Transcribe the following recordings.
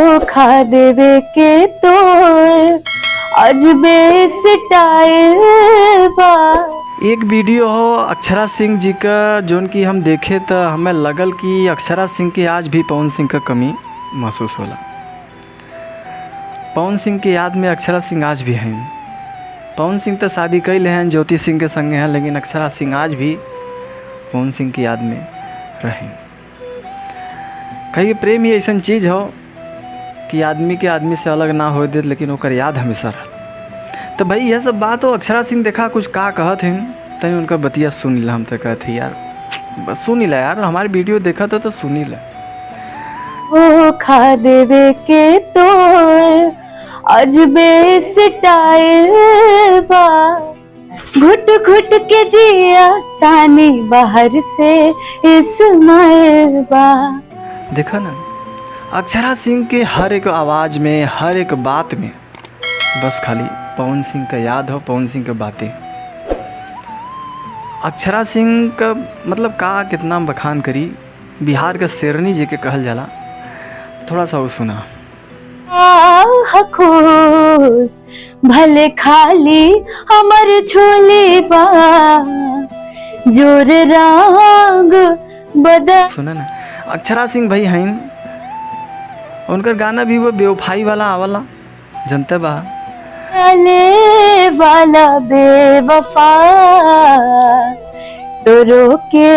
धोखा देवे के तो अजबे स्टाइल बा। एक वीडियो हो अक्षरा सिंह जी का जोन की हम देखे तो हमें लगल कि अक्षरा सिंह की आज भी पवन सिंह का कमी महसूस होला। पवन सिंह की याद में अक्षरा सिंह आज भी हैं। पवन सिंह तो शादी कैले हैं ज्योति सिंह के संगे हैं, लेकिन अक्षरा सिंह आज भी पवन सिंह की याद में रहें। कहीं प्रेम ही ऐसा चीज़ हो कि आदमी के आदमी से अलग ना हो दे, लेकिन ओकर याद हमेशा रह। तो भाई यह सब बात हो। अक्षरा सिंह देखा कुछ का कहत हैं तनी उनका बतिया सुन ला। हम तो कहते यार बस सुन ला यार, हमारी वीडियो देखा तो सुन ला। धोखा देवे के तो अजबे स्टाइल बा। घुट घुट के जिया तानी बाहर से इस्माइल बा। देखा ना अक्षरा सिंह के हर एक आवाज़ में, हर एक बात में बस खाली पवन सिंह का याद हो, पवन सिंह की बातें। अक्षरा सिंह का मतलब का कितना बखान करी। बिहार का शेरनी जी के कहल जाला। थोड़ा सा वो सुना। खुश भले खाली हमर झोली बा, जोर रंग बदल। सुना ना अक्षरा सिंह भाई हैं, उनका गाना भी वो बेवफाई वाला आवला जनते बा। चले वाला बेवफा तो रोके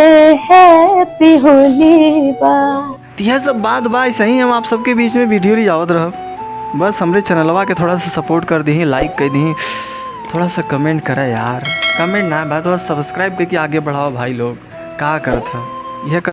हैप्पी होली बा। यह सब बात बा सही। हम आप सबके बीच में वीडियो ले जावत रह। बस हमरे चैनलवा के थोड़ा सा सपोर्ट कर दी, लाइक कर दी, थोड़ा सा कमेंट करा यार। कमेंट ना बात, थोड़ा सब्सक्राइब करके आगे बढ़ाओ भाई लोग। का करत है यह